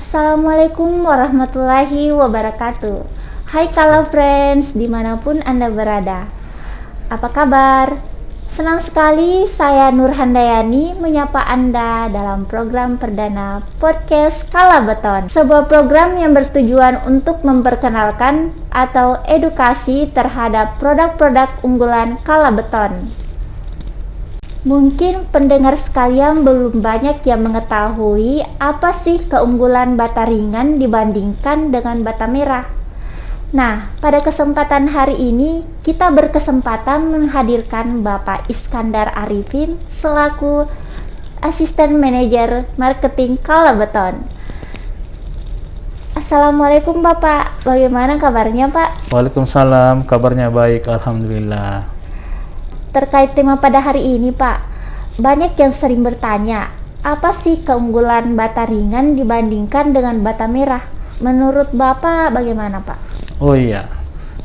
Assalamualaikum warahmatullahi wabarakatuh. Hai Kala Friends, dimanapun Anda berada. Apa kabar? Senang sekali saya Nur Handayani menyapa Anda dalam program perdana podcast Kala Beton. Sebuah program yang bertujuan untuk memperkenalkan atau edukasi terhadap produk-produk unggulan Kala Beton. Mungkin pendengar sekalian belum banyak yang mengetahui apa sih keunggulan bata ringan dibandingkan dengan bata merah. Nah, pada kesempatan hari ini kita berkesempatan menghadirkan Bapak Iskandar Arifin selaku Asisten Manajer Marketing Kala Beton. Assalamualaikum Bapak, bagaimana kabarnya Pak? Waalaikumsalam, kabarnya baik, alhamdulillah. Terkait tema pada hari ini Pak, banyak yang sering bertanya, apa sih keunggulan bata ringan dibandingkan dengan bata merah? Menurut Bapak bagaimana Pak? Oh iya,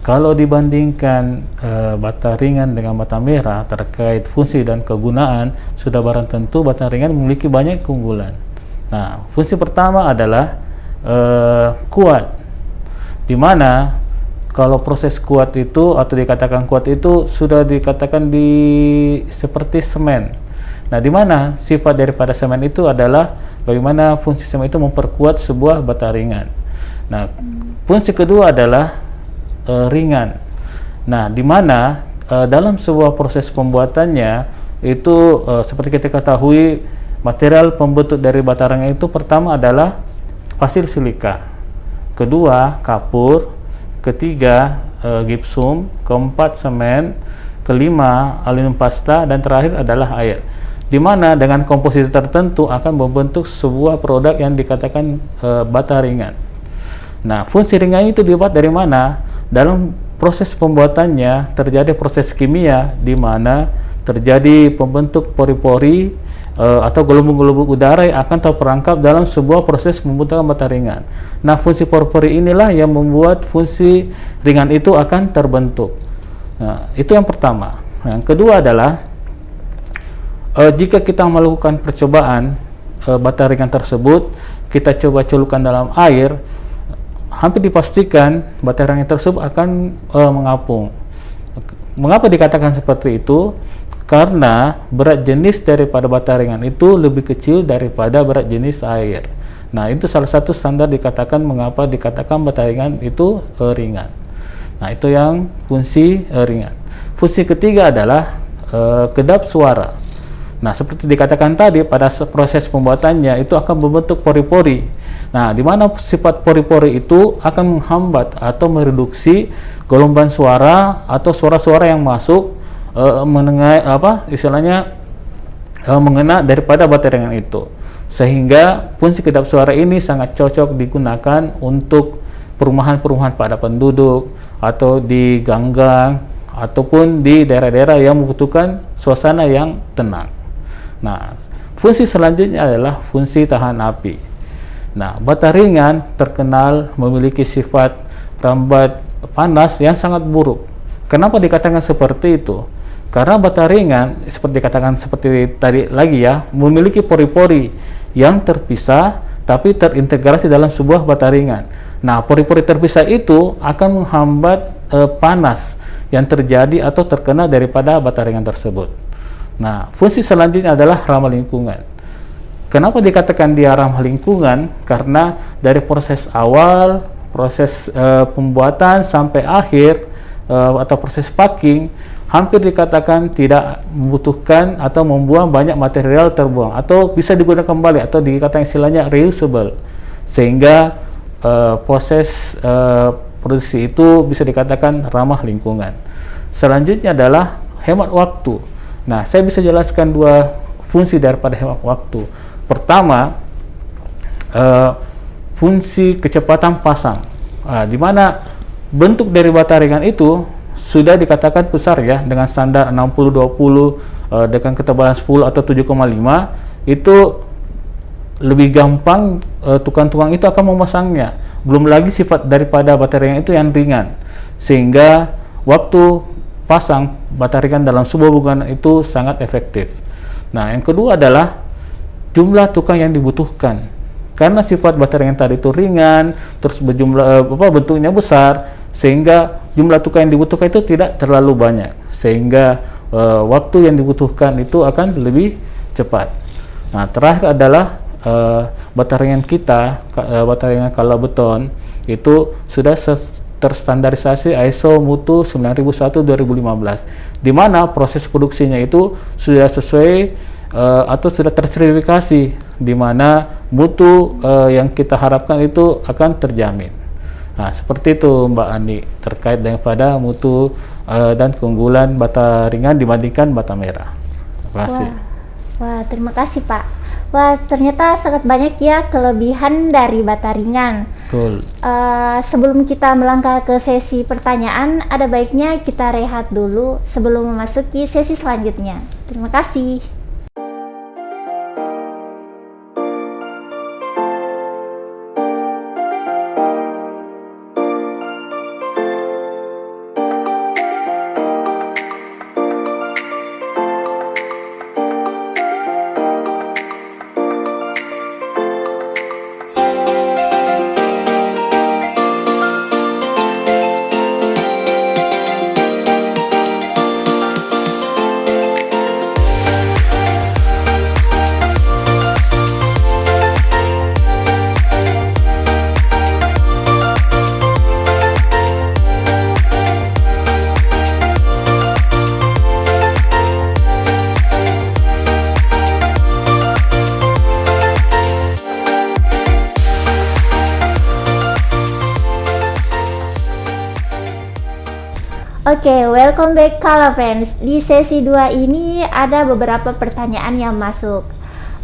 kalau dibandingkan bata ringan dengan bata merah terkait fungsi dan kegunaan, sudah barang tentu bata ringan memiliki banyak keunggulan. Nah, fungsi pertama adalah kuat, di mana kalau proses kuat itu atau dikatakan kuat itu sudah dikatakan seperti semen. Nah, di mana sifat daripada semen itu adalah bagaimana fungsi semen itu memperkuat sebuah bata ringan. Nah, fungsi kedua adalah ringan. Nah, di mana dalam sebuah proses pembuatannya itu seperti kita ketahui, material pembentuk dari bata ringan itu pertama adalah pasir silika, kedua kapur, ketiga gipsum, keempat semen, kelima aluminium pasta, dan terakhir adalah air. Di mana dengan komposisi tertentu akan membentuk sebuah produk yang dikatakan bata ringan. Nah, fungsi ringan itu dibuat dari mana? Dalam proses pembuatannya terjadi proses kimia di mana terjadi pembentuk pori-pori atau gelembung-gelembung udara yang akan terperangkap dalam sebuah proses pembentukan bata ringan. Nah, fungsi pori-pori inilah yang membuat fungsi ringan itu akan terbentuk. Nah, itu yang pertama. Yang kedua adalah jika kita melakukan percobaan bata ringan tersebut, kita coba celupkan dalam air, hampir dipastikan bata ringan tersebut akan mengapung. Mengapa dikatakan seperti itu? Karena berat jenis daripada bata ringan itu lebih kecil daripada berat jenis air. Nah, itu salah satu standar dikatakan mengapa dikatakan bata ringan itu ringan. Nah, itu yang fungsi ringan. Fungsi ketiga adalah kedap suara. Nah, seperti dikatakan tadi, pada proses pembuatannya itu akan membentuk pori-pori. Nah, di mana sifat pori-pori itu akan menghambat atau mereduksi gelombang suara atau suara-suara yang masuk mengena daripada bata ringan itu, sehingga fungsi kedap suara ini sangat cocok digunakan untuk perumahan-perumahan pada penduduk atau di gang-gang ataupun di daerah-daerah yang membutuhkan suasana yang tenang. Nah, fungsi selanjutnya adalah fungsi tahan api. Nah, bata ringan terkenal memiliki sifat rambat panas yang sangat buruk. Kenapa dikatakan seperti itu? Karena bata ringan seperti dikatakan seperti tadi lagi ya, memiliki pori-pori yang terpisah tapi terintegrasi dalam sebuah bata ringan. Nah, pori-pori terpisah itu akan menghambat panas yang terjadi atau terkena daripada bata ringan tersebut. Nah, fungsi selanjutnya adalah ramah lingkungan. Kenapa dikatakan dia ramah lingkungan? Karena dari proses awal, proses pembuatan sampai akhir atau proses packing, hampir dikatakan tidak membutuhkan atau membuang banyak material terbuang atau bisa digunakan kembali atau dikatakan istilahnya reusable, sehingga proses produksi itu bisa dikatakan ramah lingkungan. Selanjutnya adalah hemat waktu. Nah, saya bisa jelaskan dua fungsi daripada hemat waktu. Pertama, fungsi kecepatan pasang, di mana bentuk dari bata ringan itu sudah dikatakan besar ya, dengan standar 60-20 dengan ketebalan 10 atau 7,5, itu lebih gampang tukang-tukang itu akan memasangnya. Belum lagi sifat daripada bata ringan itu yang ringan, sehingga waktu pasang bata ringan dalam sebuah bangunan itu sangat efektif. Nah, yang kedua adalah jumlah tukang yang dibutuhkan. Karena sifat bata ringan tadi itu ringan, terus bentuknya besar, sehingga jumlah tukar yang dibutuhkan itu tidak terlalu banyak, sehingga waktu yang dibutuhkan itu akan lebih cepat. Nah, terakhir adalah bata ringan kita, bata ringan kala beton itu sudah terstandarisasi ISO mutu 9001/2015, di mana proses produksinya itu sudah sesuai atau sudah terverifikasi, di mana mutu yang kita harapkan itu akan terjamin. Nah, seperti itu Mbak Ani terkait daripada mutu dan keunggulan bata ringan dibandingkan bata merah. Terima kasih. Wah, terima kasih Pak. Wah, ternyata sangat banyak ya kelebihan dari bata ringan. Betul. Sebelum kita melangkah ke sesi pertanyaan, ada baiknya kita rehat dulu sebelum memasuki sesi selanjutnya. Terima kasih. Oke, welcome back Kala Friends. Di sesi 2 ini ada beberapa pertanyaan yang masuk.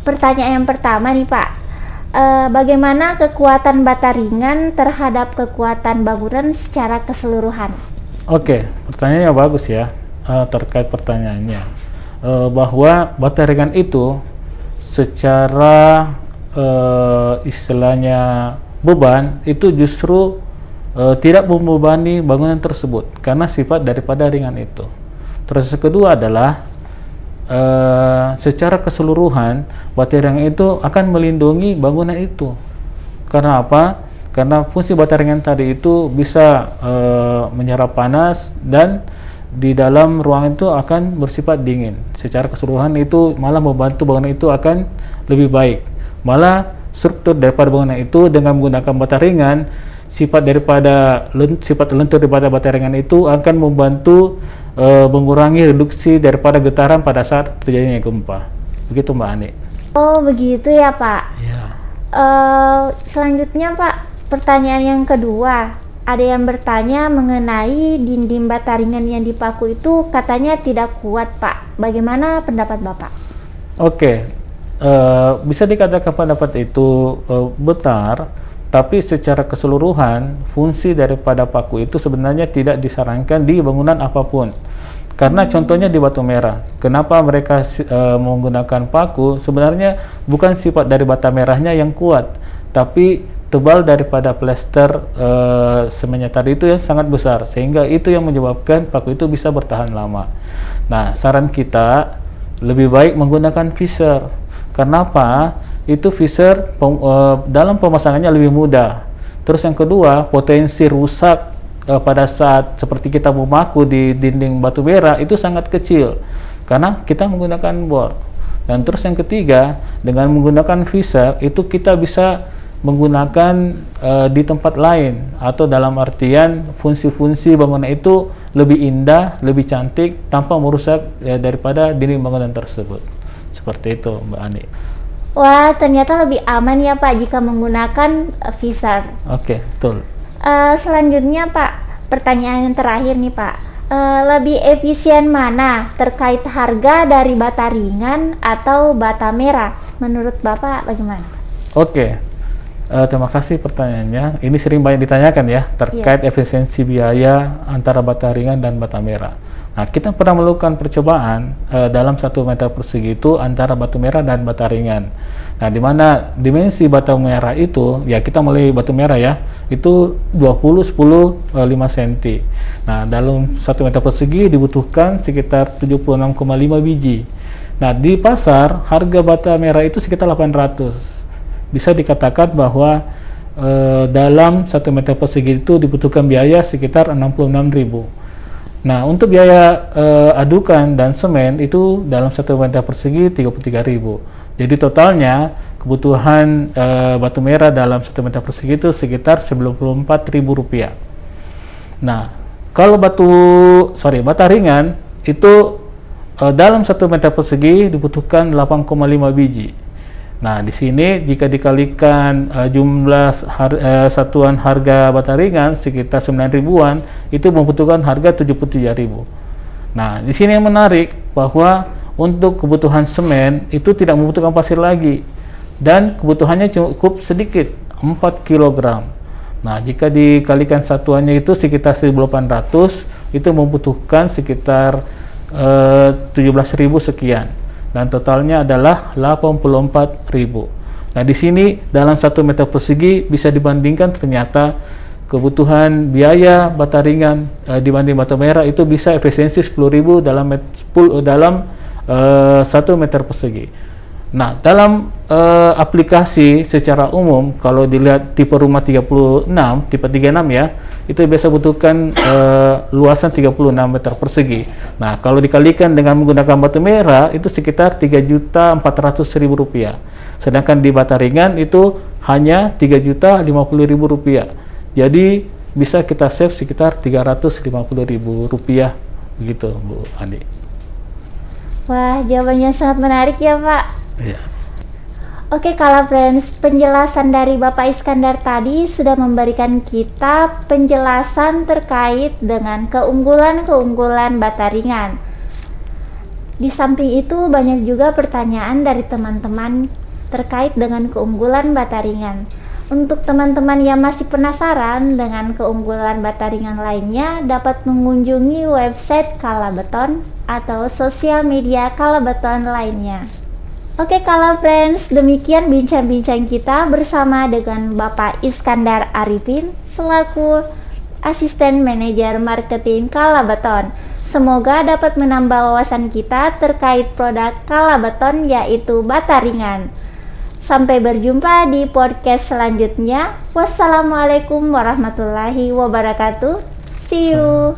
Pertanyaan yang pertama nih Pak, bagaimana kekuatan bata ringan terhadap kekuatan bangunan secara keseluruhan? Oke, pertanyaannya bagus ya. Terkait pertanyaannya, bahwa bata ringan itu secara istilahnya beban itu justru tidak membebani bangunan tersebut karena sifat daripada ringan itu. Terus yang kedua adalah secara keseluruhan bata ringan itu akan melindungi bangunan itu. Karena apa? Karena fungsi bata ringan tadi itu bisa menyerap panas dan di dalam ruangan itu akan bersifat dingin. Secara keseluruhan itu malah membantu bangunan itu akan lebih baik. Malah struktur daripada bangunan itu dengan menggunakan bata ringan, sifat lentur daripada bata ringan itu akan membantu mengurangi reduksi daripada getaran pada saat terjadinya gempa. Begitu Mbak Ani. Oh begitu ya Pak. Ya. Selanjutnya Pak, pertanyaan yang kedua, ada yang bertanya mengenai dinding bata ringan yang dipaku itu katanya tidak kuat Pak. Bagaimana pendapat Bapak? Oke, bisa dikatakan pendapat itu benar, tapi secara keseluruhan fungsi daripada paku itu sebenarnya tidak disarankan di bangunan apapun. Karena contohnya di batu merah, kenapa mereka menggunakan paku? Sebenarnya bukan sifat dari bata merahnya yang kuat, tapi tebal daripada plester semennya tadi itu yang sangat besar, sehingga itu yang menyebabkan paku itu bisa bertahan lama. Nah, saran kita lebih baik menggunakan Fisher. Kenapa? Itu Fisher dalam pemasangannya lebih mudah. Terus yang kedua, potensi rusak pada saat seperti kita memaku di dinding batu merah itu sangat kecil karena kita menggunakan bor. Dan terus yang ketiga, dengan menggunakan Fisher itu kita bisa menggunakan di tempat lain, atau dalam artian fungsi-fungsi bangunan itu lebih indah, lebih cantik tanpa merusak daripada dinding bangunan tersebut. Seperti itu Mbak Ani. Wah, ternyata lebih aman ya Pak jika menggunakan Fisher. Oke, betul. Selanjutnya Pak, pertanyaan yang terakhir nih Pak, lebih efisien mana terkait harga dari bata ringan atau bata merah? Menurut Bapak bagaimana? Oke, terima kasih pertanyaannya. Ini sering banyak ditanyakan ya terkait efisiensi biaya antara bata ringan dan bata merah. Nah, kita pernah melakukan percobaan dalam 1 meter persegi itu antara batu merah dan bata ringan. Nah, di mana dimensi batu merah itu, ya kita mulai batu merah ya, itu 20, 10, 5 cm. Nah, dalam 1 meter persegi dibutuhkan sekitar 76,5 biji. Nah, di pasar harga bata merah itu sekitar 800. bisa dikatakan bahwa dalam 1 meter persegi itu dibutuhkan biaya sekitar 66.000. Nah, untuk biaya adukan dan semen itu dalam 1 meter persegi 33.000. Jadi totalnya kebutuhan batu merah dalam 1 meter persegi itu sekitar Rp94.000. Nah, kalau bata ringan itu dalam 1 meter persegi dibutuhkan 8,5 biji. Nah, di sini jika dikalikan jumlah satuan harga bata ringan sekitar 9.000-an, itu membutuhkan harga 77.000. Nah, di sini yang menarik bahwa untuk kebutuhan semen itu tidak membutuhkan pasir lagi dan kebutuhannya cukup sedikit, 4 kg. Nah, jika dikalikan satuannya itu sekitar 1.800, itu membutuhkan sekitar 17.000 sekian. Dan totalnya adalah 84.000. Nah, di sini dalam 1 meter persegi bisa dibandingkan ternyata kebutuhan biaya bata ringan dibanding bata merah itu bisa efisiensi 10.000 dalam 1 meter persegi. Nah, dalam aplikasi secara umum kalau dilihat tipe rumah 36, tipe 36 ya, itu biasa butuhkan luasan 36 meter persegi. Nah, kalau dikalikan dengan menggunakan batu merah itu sekitar Rp3.400.000. Sedangkan di bata ringan itu hanya Rp3.050.000. Jadi bisa kita save sekitar Rp350.000 begitu, Bu Andi. Wah, jawabannya sangat menarik ya, Pak. Iya. Oke, kalau friends, penjelasan dari Bapak Iskandar tadi sudah memberikan kita penjelasan terkait dengan keunggulan-keunggulan bata ringan. Di samping itu banyak juga pertanyaan dari teman-teman terkait dengan keunggulan bata ringan. Untuk teman-teman yang masih penasaran dengan keunggulan bata ringan lainnya, dapat mengunjungi website Kalabeton atau sosial media Kalabeton lainnya. Oke, kalau friends, demikian bincang-bincang kita bersama dengan Bapak Iskandar Arifin selaku Asisten Manajer Marketing Kalabeton. Semoga dapat menambah wawasan kita terkait produk Kalabeton yaitu bata ringan. Sampai berjumpa di podcast selanjutnya. Wassalamualaikum warahmatullahi wabarakatuh. See you.